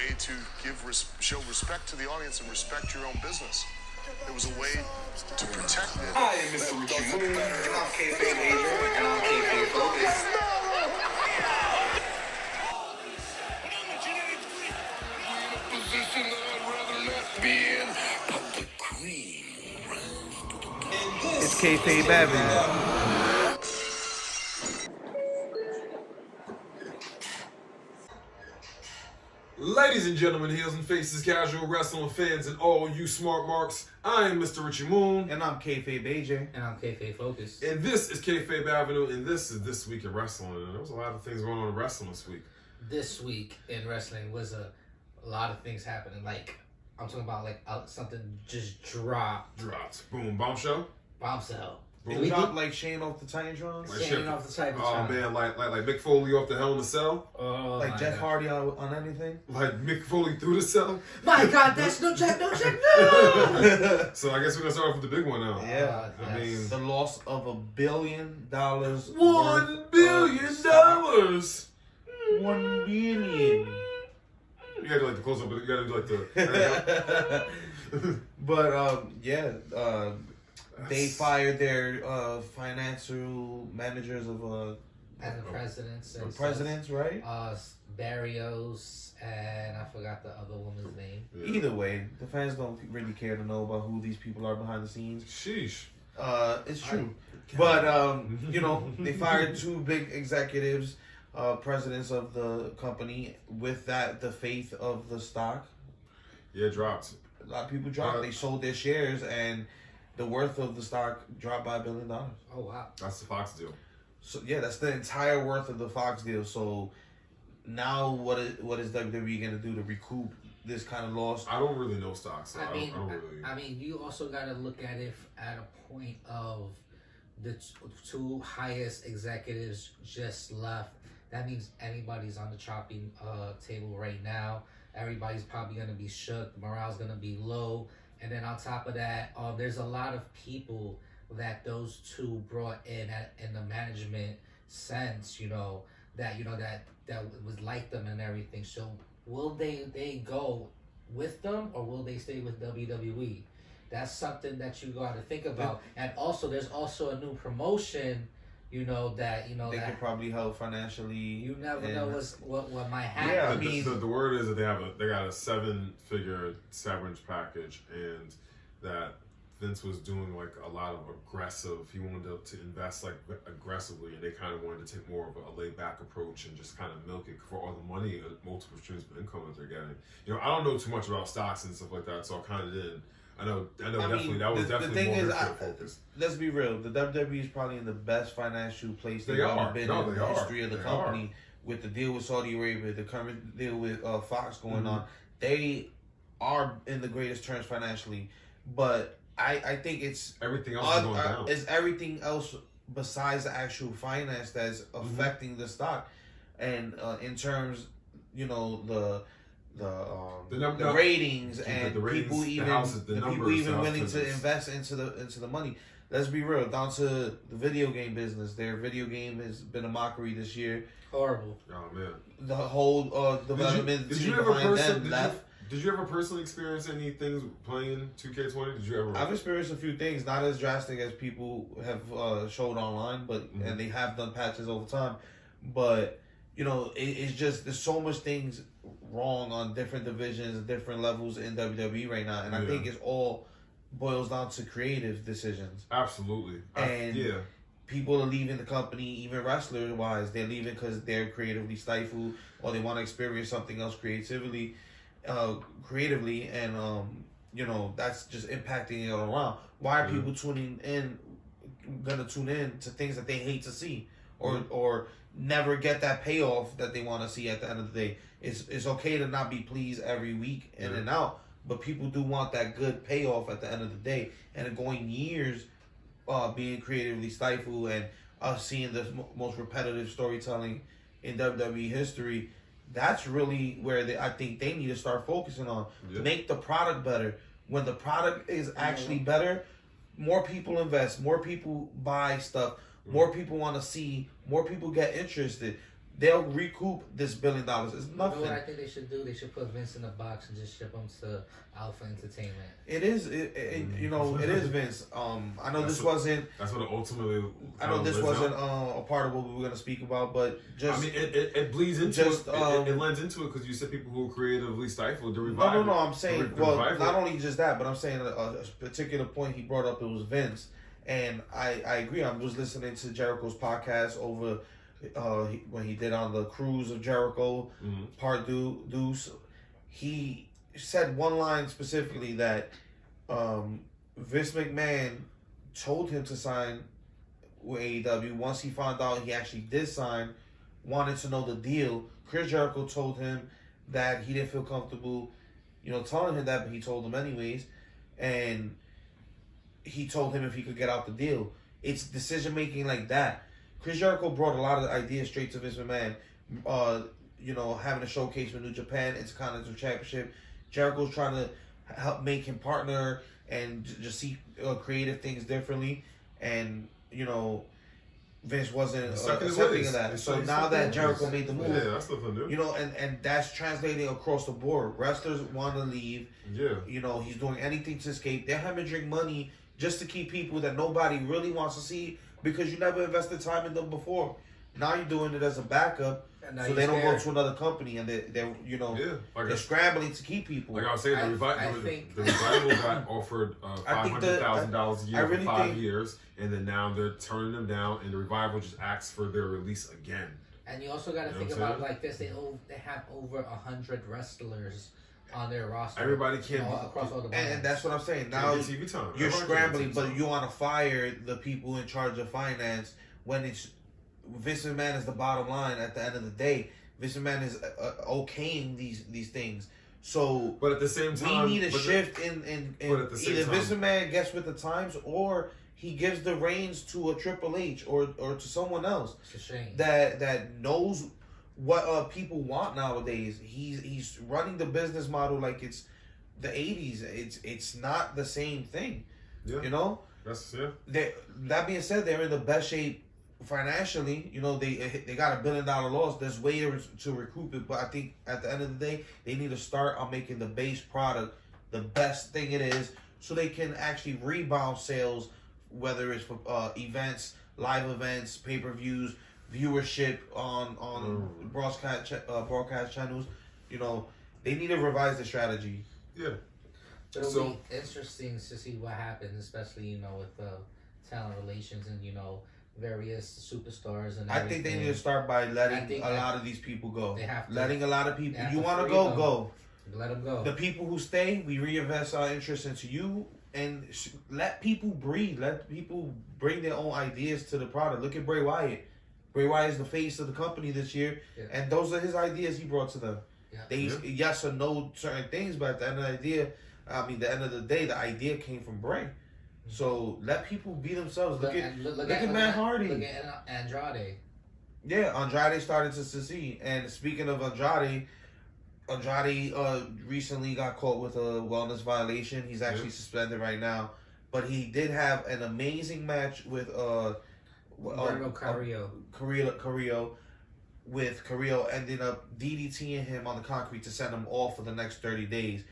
way to show respect to the audience and respect your own business. It was a way to protect it. Hi, Mr. Richie Moon, and I'm Kayfabe Avenue, and I'm Kayfabe Focus. It's Kayfabe Avenue. Ladies and gentlemen, heels and faces, casual wrestling fans, and all you smart marks, I am Mr. Richie Moon. And I'm Kayfabe AJ. And I'm Kayfabe Focus. And this is Kayfabe Avenue, and this is This Week in Wrestling. And there was a lot of things going on in wrestling this week. This week in wrestling was a lot of things happening. Like, I'm talking about like something just dropped. Boom. Bombshell. Boom. Dropped like Shane off the Titantron. Like Shane off the Titantron. Oh man, like Mick Foley off the Hell in the Cell. Like Jeff Hardy on anything. Like Mick Foley through the cell. My God, that's no check, no. So I guess we're gonna start off with the big one now. Yeah, I mean the loss of $1 billion. $1 billion. $1 billion. You gotta like the close up, but you gotta do like the. But they fired their financial managers of And the presidents. Right? Barrios, and I forgot the other woman's name. Yeah. Either way, the fans don't really care to know about who these people are behind the scenes. Sheesh. It's true. But, they fired two big executives, presidents of the company. With that, the faith of the stock. Yeah, it dropped. A lot of people dropped. They sold their shares, and the worth of the stock dropped by $1 billion. Oh, wow. That's the Fox deal. So, yeah, that's the entire worth of the Fox deal. So, now what is WWE going to do to recoup this kind of loss? I don't really know stocks. So I mean, you also got to look at it at a point of the two highest executives just left. That means anybody's on the chopping table right now. Everybody's probably going to be shook. The morale's going to be low. And then on top of that, there's a lot of people that those two brought in the management sense, that was like them and everything. So will they go with them, or will they stay with WWE? That's something that you got to think about. And also, there's also a new promotion, they could probably help financially. You never know what might happen. Yeah, I mean, the word is that they got a 7-figure severance package, and that Vince was doing like a lot of aggressive. He wanted to invest like aggressively, and they kind of wanted to take more of a laid back approach and just kind of milk it for all the money, multiple streams of income that they're getting. I don't know too much about stocks and stuff like that, so I kind of didn't. I know. Definitely, that was definitely more of their focus. Let's be real. The WWE is probably in the best financial place they've ever been in the history of the company. With the deal with Saudi Arabia, the current deal with Fox going on, they are in the greatest terms financially. But I think it's everything else is going down. It's everything else besides the actual finance that's affecting the stock, and in terms, the ratings and the ratings, people even willing to invest into the money. Let's be real. Down to the video game business, their video game has been a mockery this year. Horrible. Oh man. The whole development team behind them left. Did you ever personally experience any things playing 2K20? Did you ever? I've experienced a few things, not as drastic as people have showed online, but and they have done patches over time. But it's just there's so much things wrong on different divisions and different levels in WWE right now, and I think it's all boils down to creative decisions. Absolutely. And people are leaving the company, even wrestler wise, they're leaving because they're creatively stifled, or they want to experience something else creatively, and that's just impacting it all around. Why are people gonna tune in to things that they hate to see, or never get that payoff that they want to see at the end of the day? It's okay to not be pleased every week in and out, but people do want that good payoff at the end of the day. And going years being creatively stifled, and us seeing the most repetitive storytelling in WWE history, that's really where I think they need to start focusing on. Make the product better. When the product is actually better, more people invest, more people buy stuff, more people want to see, more people get interested. they'll recoup this $1 billion. It's nothing. You know what I think they should do? They should put Vince in a box and just ship him to Alpha Entertainment. It is, you know, it is Vince. I know That's this what- wasn't. That's what it ultimately. I know this wasn't a part of what we were gonna speak about, but just. I mean, it bleeds into just, it. It lends into it because you said people who creatively stifled the No, revival. no, I'm saying, the well, revival. not only just that, but I'm saying a particular point he brought up, it was Vince. And I agree. I was listening to Jericho's podcast over when he did on the Cruise of Jericho, part Deuce. He said one line specifically that Vince McMahon told him to sign with AEW. Once he found out he actually did sign, wanted to know the deal. Chris Jericho told him that he didn't feel comfortable, you know, telling him that, but he told him anyways. And he told him if he could get out the deal. It's decision making like that. Chris Jericho brought a lot of ideas straight to Vince McMahon. You know, having a showcase with New Japan, Intercontinental Championship. Jericho's trying to help make him partner and just see creative things differently. And, you know, Vince wasn't accepting of that. So now that Jericho made the move, yeah, that's nothing new. you know, and that's translating across the board. Wrestlers want to leave. Yeah. You know, he's doing anything to escape. They're hemorrhaging money just to keep people that nobody really wants to see because you never invested time in them before. Now you're doing it as a backup, so they don't go to another company, and they're you know, they're scrambling to keep people. Like I was saying, the revival got offered $500,000 a year for 5 years, and then now they're turning them down, and the revival just asks for their release again. And you also got to think about it like this: they have over 100 wrestlers on their roster. Everybody can't across all the brands. and that's what I'm saying. Now TV time. You're scrambling, but you want to fire the people in charge of finance when it's Vince McMahon is the bottom line. At the end of the day, Vince McMahon is okaying these things. So, but at the same time, we need a shift in either Vince McMahon gets with the times or he gives the reins to a Triple H or to someone else. It's a shame. that knows what people want nowadays. He's running the business model like it's the 80s. It's not the same thing. Yeah. You know? That being said, they're in the best shape financially. You know, they got $1 billion loss. There's way to recoup it, but I think at the end of the day, they need to start on making the base product the best thing it is, so they can actually rebound sales, whether it's for events, live events, pay-per-views, viewership on broadcast channels. You know, they need to revise the strategy. Yeah. It'll be interesting to see what happens, especially, you know, with talent relations and, you know, various superstars and everything. I think they need to start by letting a lot of these people go. They have to. Letting a lot of people. You want to go. Let them go. The people who stay, we reinvest our interest into you and let people breathe. Let people bring their own ideas to the product. Look at Bray Wyatt. Bray Wyatt is the face of the company this year, and those are his ideas he brought to them. Yeah. They yes or no certain things, but at the end of the end of the day, the idea came from Bray. So let people be themselves. Look at Matt Hardy. Look at Andrade. Yeah, Andrade started to succeed. And speaking of Andrade recently got caught with a wellness violation. He's actually suspended right now. But he did have an amazing match with Carrillo. With Carrillo ended up DDTing him on the concrete to send him off for the next 30 days.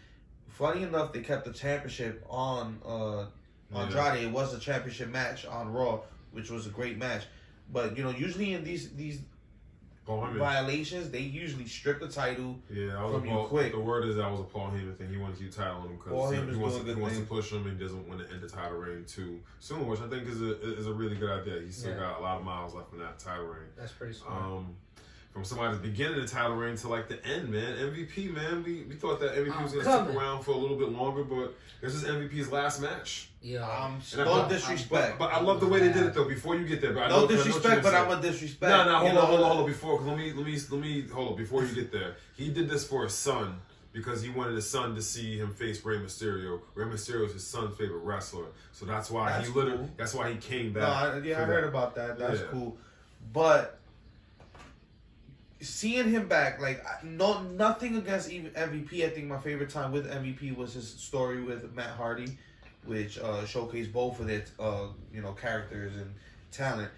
Funny enough, they kept the championship on Andrade. It was a championship match on Raw, which was a great match. But, you know, usually in these violations, they usually strip the title from you quick. The word is that was a Paul Heyman thing. He wanted you title on him because he wants to push him and doesn't want to end the title reign too soon, which I think is a really good idea. He's still got a lot of miles left in that title reign. That's pretty smart. From somebody at the beginning of the title reign to like the end, man. MVP, man. We thought that MVP was going to stick around for a little bit longer, but this is MVP's last match. Yeah. No disrespect. But I love the way they did it though. Before you get there, but no disrespect, but I'm a disrespect. No, hold on. Before, let me hold on. Before you get there, he did this for his son because he wanted his son to see him face Rey Mysterio. Rey Mysterio is his son's favorite wrestler, so that's why that's why he came back. I heard about that. That's cool, but seeing him back, like, nothing against even MVP. I think my favorite time with MVP was his story with Matt Hardy, which showcased both of their characters and talent.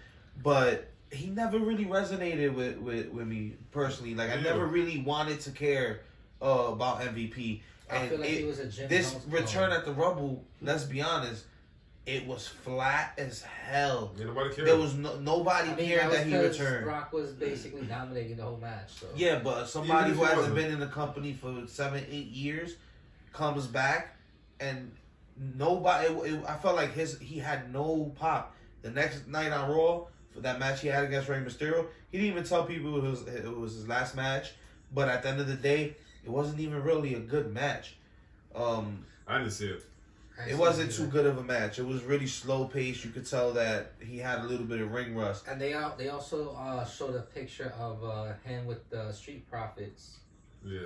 But he never really resonated with me personally. Like, I never really wanted to care about MVP. And I feel like he was a Jim this Jones return clone. at the Rumble, let's be honest, it was flat as hell. Yeah, nobody cared. There was nobody cared that he returned. Brock was basically dominating the whole match. So. Yeah, but somebody Even if who he hasn't wasn't. been in the company for 7-8 years comes back, and nobody. I felt like he had no pop. The next night on Raw, for that match he had against Rey Mysterio, he didn't even tell people it was his last match. But at the end of the day, it wasn't even really a good match. I didn't see it. It wasn't too good of a match. It was really slow paced. You could tell that he had a little bit of ring rust. And they also showed a picture of him with the Street Profits. Yeah.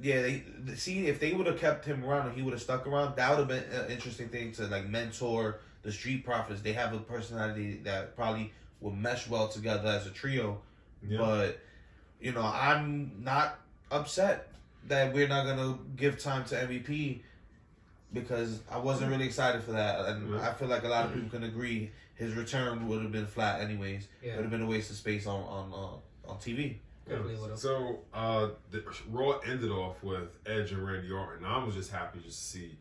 Yeah, see, if they would have kept him around and he would have stuck around, that would have been an interesting thing to like mentor the Street Profits. They have a personality that probably would mesh well together as a trio. Yeah. But I'm not upset that we're not gonna give time to MVP because I wasn't really excited for that, and I feel like a lot of people can agree his return would have been flat anyways. Yeah. It would have been a waste of space on TV. Definitely would've. So the Raw ended off with Edge and Randy Orton. I was just happy just to see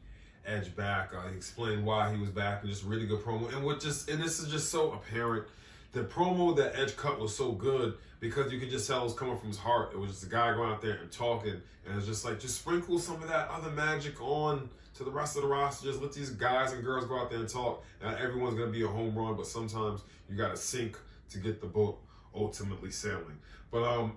Edge back. He explained why he was back and just really good promo. And this is just so apparent. The promo that Edge cut was so good because you could just tell it was coming from his heart. It was just a guy going out there and talking, and it's just like just sprinkle some of that other magic on to the rest of the roster. Just let these guys and girls go out there and talk. Not everyone's gonna be a home run, but sometimes you gotta sink to get the boat ultimately sailing. But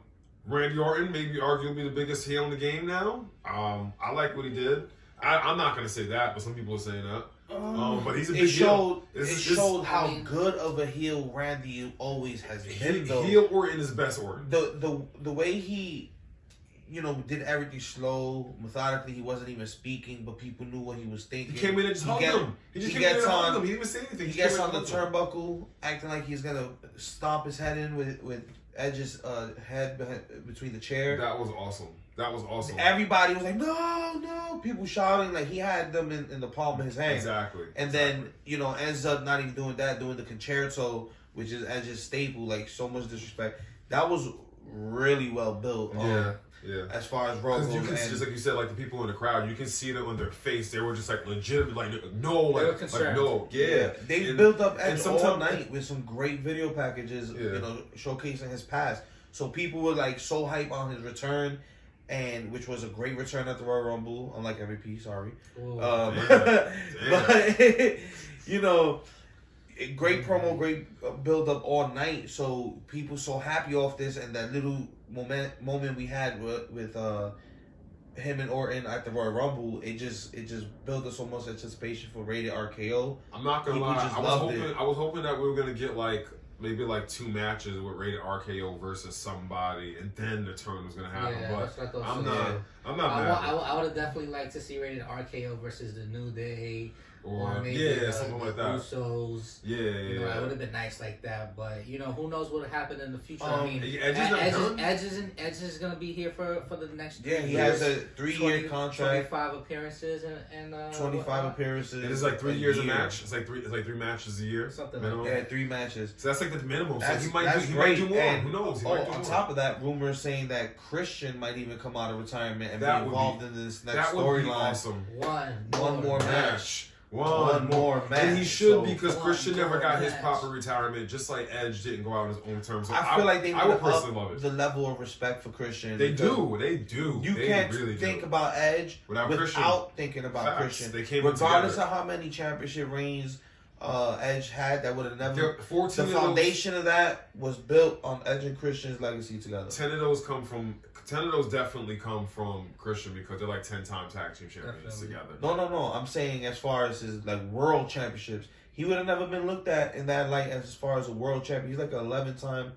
Randy Orton may be arguably the biggest heel in the game now. I like what he did. I'm not gonna say that, but some people are saying that. But he's a big heel. It showed how good of a heel Randy always has been. Though heel Orton is best Orton. The way he, did everything slow, methodically. He wasn't even speaking, but people knew what he was thinking. He came in and just hugged him. He just came in and hugged him. He didn't even say anything. He gets on the turnbuckle, acting like he's gonna stomp his head in with Edge's head between the chair. That was awesome. Everybody was like, no. People shouting like he had them in the palm of his hand. Exactly. And then, ends up not even doing that, doing the concerto, which is Edge's staple, like so much disrespect. That was really well built. Yeah. As far as Raw goes, just like you said, like the people in the crowd, you can see them on their face. They were just like legitimate, like no, like no, yeah. They built up Edge all night with some great video packages, showcasing his past. So people were like so hype on his return, and which was a great return at the Royal Rumble, unlike MVP. Sorry, but great promo, great build up all night. So people so happy off this, and that little moment we had with him and Orton at the Royal Rumble, it just built up so much anticipation for Rated RKO. I'm not gonna People lie, just I loved was hoping that we were gonna get maybe 2 matches with Rated RKO versus somebody, and then the turn was gonna happen. Yeah, but that's what I I'm thought. not mad. I would have definitely liked to see Rated RKO versus the New Day. Or maybe something like that. Usos. Yeah. It would have been nice like that, but who knows what will happen in the future? I mean, Edge is gonna be here for the next 3 years. He has a 3-year contract, 25 appearances and 25 appearances. It is like 3 years a match. It's like three matches a year. Something minimum. like that. 3 matches. So that's like the minimum. So That's, he might do more. And, Who knows? on top of that, rumors saying that Christian might even come out of retirement and be involved in this next storyline. Awesome. One more match. One more match. And he should, because Christian never got his proper retirement, just like Edge didn't go out on his own terms. So I feel like they would would personally love it. The level of respect for Christian. They do. You can't think about Edge without thinking about Christian. They came regardless of how many championship reigns Edge had, that would have never. The foundation of that was built on Edge and Christian's legacy together. 10 of those definitely come from Christian, because they're like 10-time tag team champions together. No. I'm saying as far as his world championships, he would have never been looked at in that light as far as a world champion. He's like an 11-time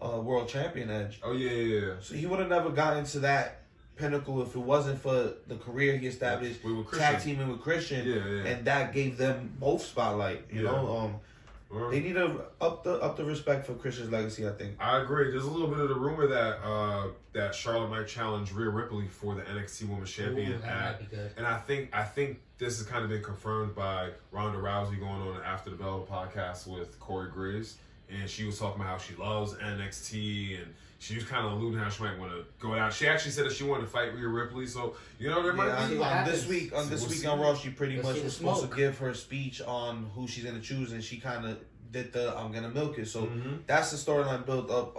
world champion, Edge. Oh yeah. So he would have never gotten to that pinnacle if it wasn't for the career he established tag teaming with Christian. And that gave them both spotlight. You know. They need to up the respect for Christian's legacy, I think. I agree. There's a little bit of the rumor that Charlotte might challenge Rhea Ripley for the NXT Women's Champion. Might be good. And I think this has kind of been confirmed by Ronda Rousey going on After the Bell podcast with Corey Graves. and she was talking about how she loves NXT, and she was kind of alluding how she might want to go out. She actually said that she wanted to fight Rhea Ripley, so there might be. This week on Raw, she pretty much was supposed to smoke. give her speech on who she's gonna choose, and she kind of did the "I'm gonna milk it." So that's the storyline built up.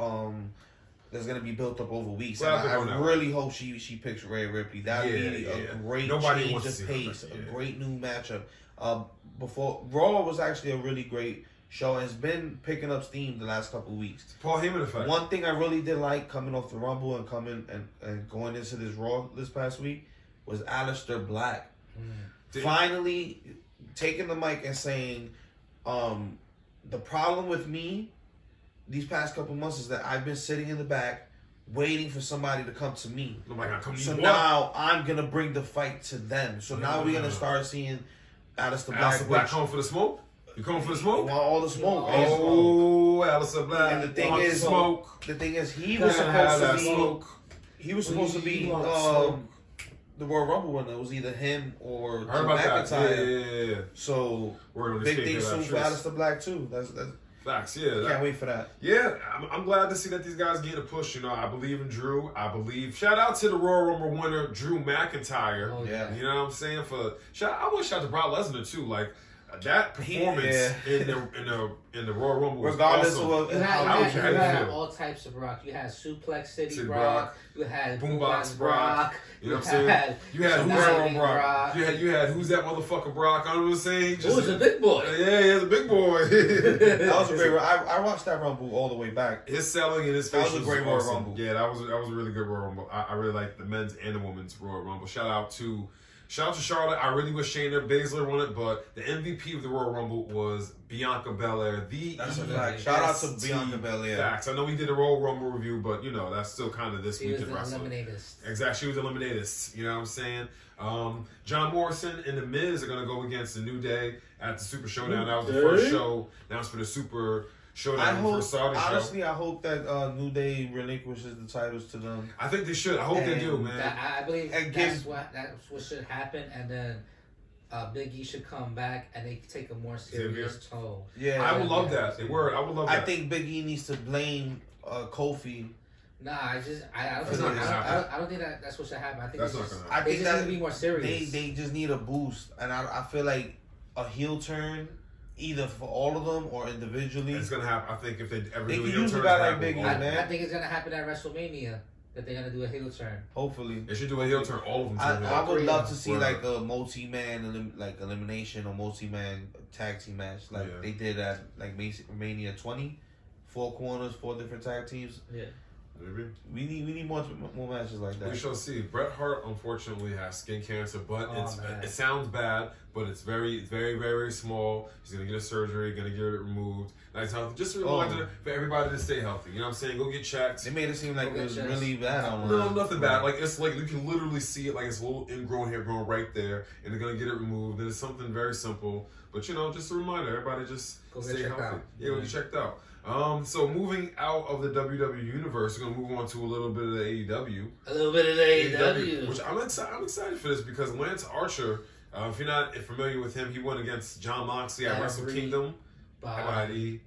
That's gonna be built up over weeks. Well, and I really hope she picks Rhea Ripley. That'd be a great change of pace, a great new matchup. Before Raw was actually a really great show, and it's been picking up steam the last couple of weeks. Paul Heyman effect. One thing I really did like coming off the Rumble and coming and going into this Raw this past week was Aleister Black. Finally taking the mic and saying, the problem with me these past couple months is that I've been sitting in the back waiting for somebody to come to me. So now I'm going to bring the fight to them. So now we're going to start seeing Aleister Black. Aleister Black coming for the smoke? You coming for the smoke? Want all the smoke. Oh, Aleister Black. And the thing is, he was supposed to be the Royal Rumble winner. It was either him or McIntyre. Yeah. So big things soon for Aleister Black too. That's facts. Yeah, can't wait for that. Yeah, I'm glad to see that these guys getting a push. I believe in Drew. Shout out to the Royal Rumble winner, Drew McIntyre. Oh, yeah. You know what I'm saying? I want to shout out to Brock Lesnar too. Like that performance in the Royal Rumble was regardless awesome. of how you had all types of Brock. You had Suplex City Brock. You had Boombox Brock. You know what I'm saying? You had Brock. You had who's that motherfucker Brock? I was saying. Who was a big boy? Yeah, he was a big boy. That was a great. I watched that Rumble all the way back. His selling and his face was a great Royal awesome. Rumble. Yeah, that was a really good Royal Rumble. I really like the men's and the women's Royal Rumble. Shout out to Charlotte. I really wish Shayna Baszler won it, but the MVP of the Royal Rumble was Bianca Belair. That's a fact. Shout out to Bianca Belair. Facts. I know we did a Royal Rumble review, but that's still kind of this week in wrestling. Exactly, she was the eliminatist. You know what I'm saying? John Morrison and The Miz are gonna go against the New Day at the Super Showdown. That was the first show announced for the Super Showdown for Saudi honestly, I hope that New Day relinquishes the titles to them. I think they should. I hope they do, man. I believe that's what should happen, and then Big E should come back and they take a more serious tone. Yeah, I would love that. I would love that. I think Big E needs to blame Kofi. Nah, I don't think that's what should happen. I think that's not gonna happen. I think that need to be more serious. They just need a boost, and I feel like a heel turn, either for all of them or individually. It's gonna happen. I think if they ever they do a can heel use a turn, guy like Big E, man. I think it's gonna happen at WrestleMania that they're gonna do a heel turn. Hopefully, they should do a heel turn. All of them. I would love to see like a multi-man elimination or multi-man tag team match like they did at like Mania 20, 4 corners, 4 different tag teams. Yeah. Maybe. We need more matches like that. We shall see. Bret Hart unfortunately has skin cancer, but it sounds bad, but it's very, very, very small. He's gonna get a surgery, gonna get it removed. Nice healthy. Just a reminder for everybody to stay healthy. You know what I'm saying? Go get checked. They made it seem like it was really bad online. No, nothing bad. Like it's like you can literally see it like it's a little ingrown hair growing right there, and they're gonna get it removed. And it's something very simple, but just a reminder. Everybody just stay healthy. Yeah, go get checked out. So moving out of the WWE universe, we're gonna move on to a little bit of the AEW. A little bit of the AEW. Which I'm excited for this because Lance Archer, if you're not familiar with him, he went against John Moxley at Wrestle Kingdom. Body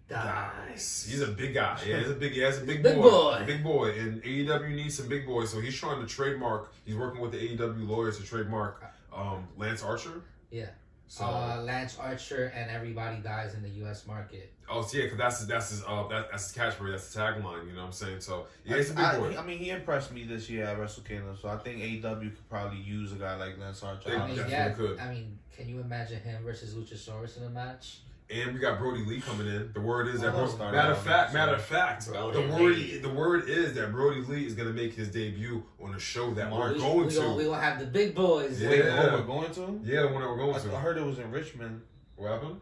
dies. He's a big guy. Yeah, he's a big boy. Big boy. And AEW needs some big boys, so he's trying to trademark. He's working with the AEW lawyers to trademark Lance Archer. Yeah. So Lance Archer and everybody dies in the U.S. market. Oh, so yeah, because that's his catchphrase, that's the tagline. You know what I'm saying? So yeah, he's a big boy. I mean, he impressed me this year at Wrestle Kingdom, so I think AEW could probably use a guy like Lance Archer. They definitely could. I mean, can you imagine him versus Luchasaurus in a match? And we got Brody Lee coming in. The word is that matter of fact, the word is that Brody Lee is gonna make his debut on a show that we're going to. We gonna have the big boys. Yeah. Wait, we're going to? Yeah, the one that we're going to. I heard it was in Richmond. What happened?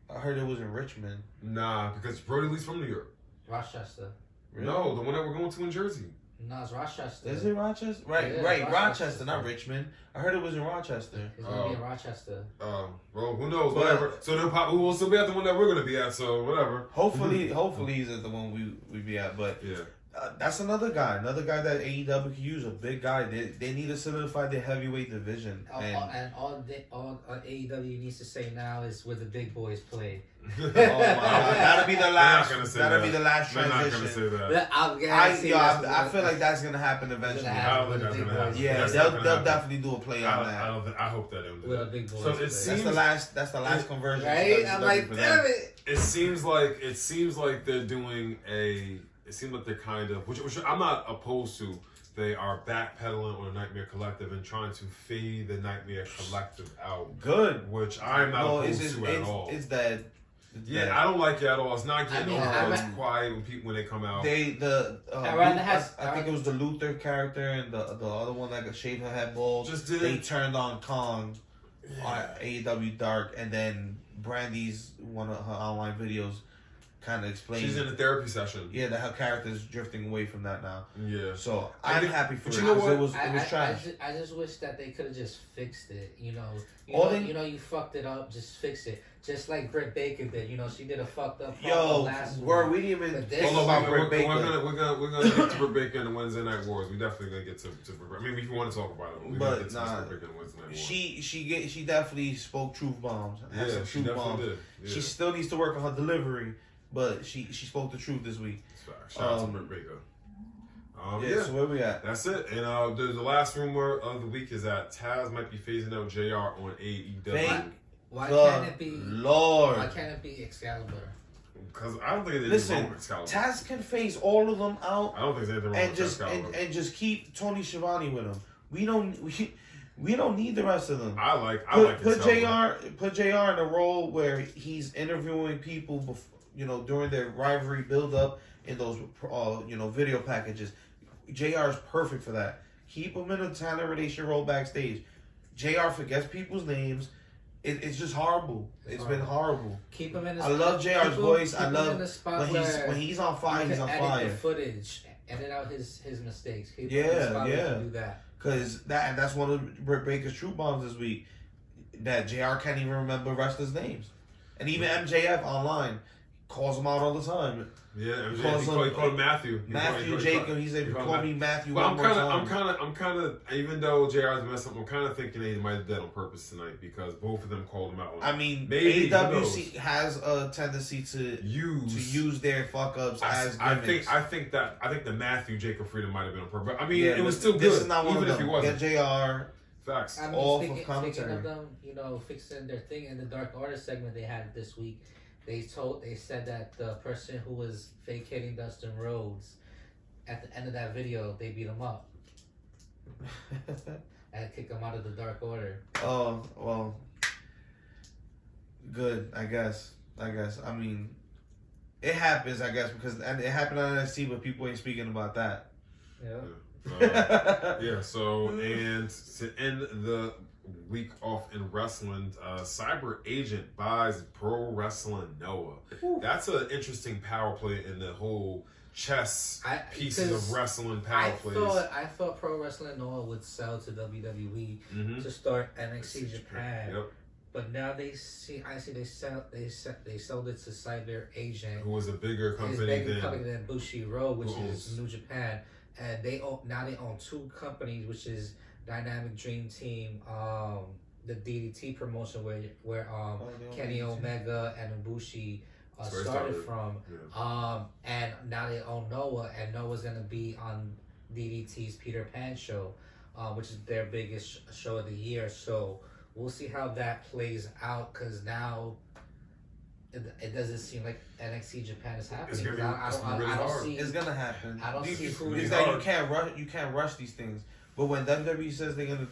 I heard it was in Richmond. Nah, because Brody Lee's from New York. Rochester. Really? No, the one that we're going to in Jersey. No, it's Rochester. Is it Rochester? Right, Rochester, not Richmond. I heard it was in Rochester. It's gonna be in Rochester. Well, who knows? Whatever. So who will still be at the one that we're gonna be at? So whatever. Hopefully he's at the one we be at. But yeah, that's another guy that AEW could use. A big guy. They need to solidify their heavyweight division. And all AEW needs to say now is where the big boys play. Oh my God. That'll be the last. gonna say That'll that. be the last They're not transition. gonna say that. I feel like that's gonna happen eventually. I don't think that's gonna happen. Yeah, That's they'll not gonna happen. definitely do a play on I that. don't think. I hope that don't do With a that. big boy. So it That's seems That's the last conversion. Right? to I'm WCW like, for damn them. it. It seems like they're doing a. It seems like they're kind of, which I'm not opposed to. They are backpedaling on the Nightmare Collective and trying to fade the Nightmare Collective out. Good. Which I'm not opposed to at all. It's dead. I don't like it at all. It's not getting I mean, over. It's quiet when they come out. I think it was the Luther character and the other one that got shaved her head bald. They turned on Kong on AEW Dark, and then Brandy's one of her online videos kind of explained. She's in a therapy session. Yeah, that her character's drifting away from that now. Yeah. So I'm happy for it. You know what? It was trash. I just wish that they could have just fixed it. You They- know, you fucked it up. Just fix it. Just like Britt Baker did. You know, she did a fucked up. Last we didn't even But this think is about like- Britt Baker. We're gonna get to Britt Baker in the Wednesday Night Wars. We definitely gonna get to Britt. I mean, if you want to talk about it, But get to Britt Baker in the Wednesday Night Wars. She definitely spoke truth bombs. Had some she truth definitely bombs. did. Yeah. She still needs to work on her delivery, but she spoke the truth this week. Shout out to Britt Baker. So where we at? That's it. And the last rumor of the week is that Taz might be phasing out JR on AEW. Why The can't it be? Lord. Why can't it be Excalibur? Because I don't think it is Listen, wrong with Excalibur. Taz can phase all of them out I don't think there's anything wrong and with just Excalibur. and just keep Tony Schiavone with him. We don't need the rest of them. I like Put Excalibur. JR in a role where he's interviewing people during their rivalry build up in those video packages. JR is perfect for that. Keep him in a talent relation role backstage. JR forgets people's names. It's just horrible. It's been horrible. Keep him in the I love JR's voice. I love in the spot when he's on fire. He's on edit fire. the footage, edit out his mistakes. Keep him in Yeah, the spot where he yeah. can do that. Cause that's one of Britt Baker's truth bombs this week. That JR can't even remember wrestlers' names, and even MJF online calls him out all the time. Yeah, MJ, Calls he called Matthew. Matthew Jacob. He said, "Call me Matthew." But one more time. I'm kind of, even though JR's messed up, I'm kind of thinking they might have done it on purpose tonight because both of them called him out. I mean, maybe, AEW has a tendency to use their fuck ups as gimmicks. I think the Matthew Jacob freedom might have been on purpose. I mean, it was but still good. This is not one even of if he them. wasn't. Get JR. Facts. I mean, All speaking for commentary. of them, fixing their thing in the Dark Order segment they had this week, they said that the person who was vacating Dustin Rhodes, at the end of that video, they beat him up and kicked him out of the Dark Order. Oh well, good. I guess. I mean, it happens. I guess because it happened on NXT, but people ain't speaking about that. Yeah. So and to end the week off in wrestling, Cyber Agent buys Pro Wrestling Noah. That's an interesting power play in the whole chess pieces of wrestling power plays. I thought Pro Wrestling Noah would sell to WWE to start NXT Japan. Yep. But now they sold it to Cyber Agent, Who was a bigger company than Bushiroad, which is New Japan, and they own two companies, which is Dynamic Dream Team, the DDT promotion where Kenny Omega and Ibushi started from, and now they own Noah, and Noah's gonna be on DDT's Peter Pan show, which is their biggest show of the year. So we'll see how that plays out, because now it doesn't seem like NXT Japan is happening. It's gonna be, I don't see. It's gonna happen. I don't see who. It's that you can't rush these things. But when WWE says they're gonna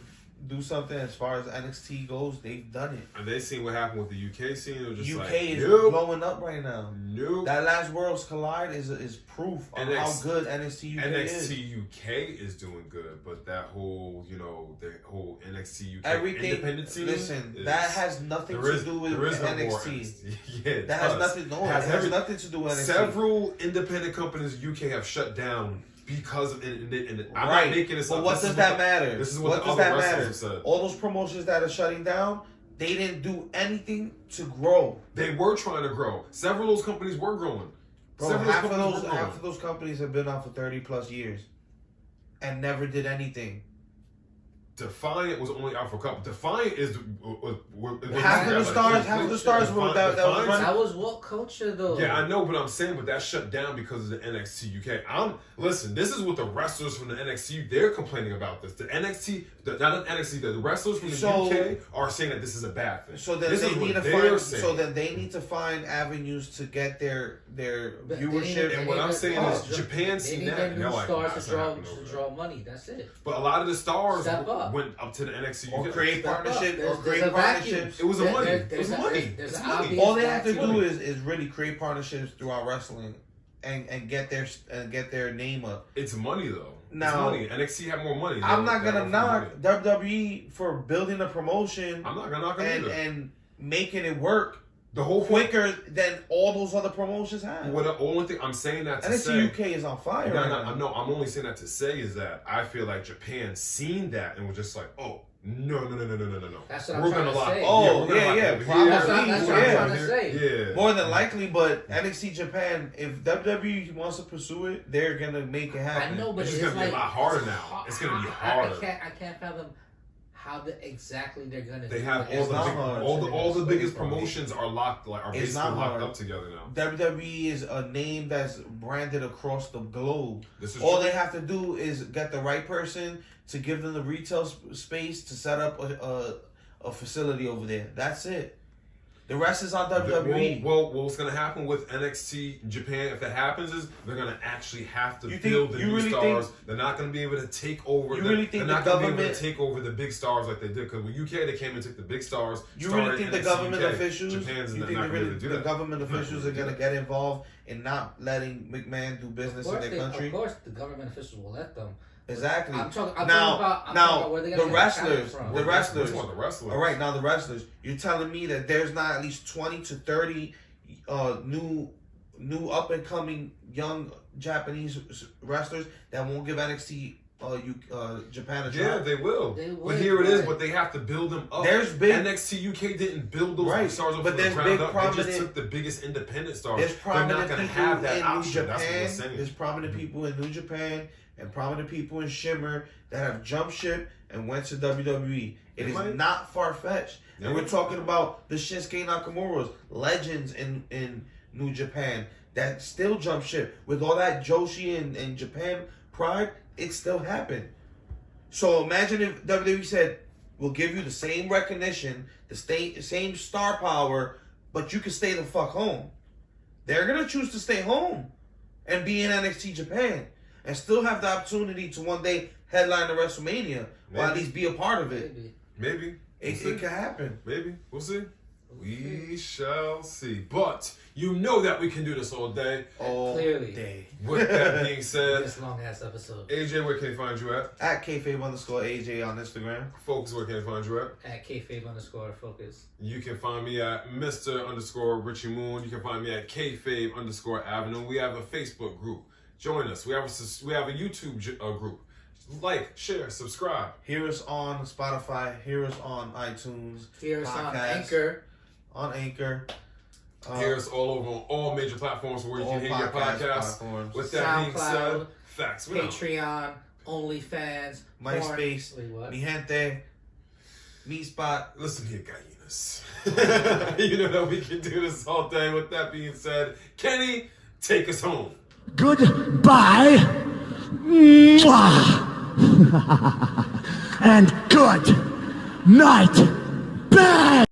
do something as far as NXT goes, they've done it. And they seen what happened with the UK scene. It was just UK like, is blowing up right now. Nope. That last Worlds Collide is proof of how good NXT UK is. NXT UK is doing good, but that whole the whole NXT UK Everything. independent scene. Listen, that has nothing to do with NXT. Yeah, that has nothing. No, it has nothing to do with NXT. Several independent companies in UK have shut down because of it. I'm right. not making this but up. What does that matter? This is what the does other that wrestlers matter? have said. All those promotions that are shutting down, they didn't do anything to grow. They were trying to grow. Several of those companies were growing. Bro, half of those companies have been on for 30 plus years and never did anything. Defiant was only out for a couple. Defiant is half of the stars were that was running. That was what culture though. Yeah, I know, but I'm saying, but that shut down because of the NXT UK. Listen. This is what the wrestlers from the NXT they're complaining about this. The NXT, not the NXT, the wrestlers from the UK are saying that this is a bad thing. So then this they is need what to they're find. saying. So then they need to find avenues to get their viewership. And what I'm saying is, Japan seen that, and they're like, stars to draw money. That's it. But a lot of the stars Step went up to the NXT Or UK. create partnerships. Or There's create a vacuum. partnerships. It was a money. It was money. There's It's an money. obvious All they have to vacuum. do is really create partnerships throughout wrestling, and get their name up. It's money though. Now, it's money. NXT had more money. I'm not gonna knock WWE for building a promotion. I'm not gonna knock them either. and making it work The whole point. quicker than all those other promotions have. What the only thing I'm saying that to NXT say. UK is on fire right now. No, I'm only saying that to say is that I feel like Japan seen that and was just like, oh, no. That's what We're I'm trying gonna to lock. say. Oh, we're gonna lock yeah, over probably. here. That's what I'm trying to say. Yeah. More than likely, but NXT Japan, if WWE wants to pursue it, they're gonna make it happen. I know, but It's it's just gonna be a like, lot harder now. It's gonna be harder. I can't fathom how exactly they're gonna. They do have it. It's not hard. all the biggest It's not promotions are locked, are It's basically not locked hard. up together now. WWE is a name that's branded across the globe. This is All true. they have to do is get the right person to give them the retail space to set up a facility over there. That's it. The rest is on WWE. Well, what's going to happen with NXT Japan, if that happens, is they're going to actually have to You think- build the you new really stars. think- They're not going to be able to take over. You really think they're the not going to be able government- to take over the big stars like they did? Because with UK, they came and took the big stars. You started really think the NXT government UK. officials? Japan's You not think going to be able to do the that. government Not gonna officials be are able going to to get involved in not letting McMahon do business in their country? Of course, the government officials will let them. Exactly. I'm talking about where they're the gonna get wrestlers, talent from. the wrestlers. Which one, the wrestlers? All right, now the wrestlers. You're telling me that there's not at least 20 to 30 new up and coming young Japanese wrestlers that won't give NXT Japan a try? Yeah, they will. They But will, here it is, but- but they have to build them up. There's big- NXT UK didn't build those Right, big stars up but from the there's ground big up. They prominent- just took the biggest independent stars. There's They're not prominent going to people have that in New option. That's what we're Japan. saying. There's prominent people in New Japan and prominent people in Shimmer that have jumped ship and went to WWE. It They is might. not far fetched. They And we're might. talking about the Shinsuke Nakamura's, legends in New Japan that still jump ship. With all that Joshi and Japan pride, it still happened. So imagine if WWE said, we'll give you the same recognition, the same star power, but you can stay the fuck home. They're going to choose to stay home and be in NXT Japan and still have the opportunity to one day headline the WrestleMania or at Maybe. least be a part of it. Maybe. We'll see. It could happen. Maybe. We'll see. We shall see. But you know that we can do this all day. All Clearly. day. With that being said, This long ass episode. AJ, where can they find you at? At Kayfabe_AJ on Instagram. Focus, where can they find you at? At Kayfabe_focus. You can find me at Mr_Richie Moon. You can find me at Kayfabe_Avenue. We have a Facebook group. Join us. We have a YouTube group. Like, share, subscribe. Hear us on Spotify. Hear us on iTunes. Hear us on Podcasts. Anchor. On Anchor. Hear us all over on all major platforms where you all can hear your podcast podcast. platforms. With that being said, SoundCloud, facts. We know. Patreon, OnlyFans, MySpace, porn. Wait, what? Mi Gente, Me Spot. Listen here, gallinas. You know that we can do this all day. With that being said, Kenny, take us home. Goodbye. Mwah. And good night. Bang.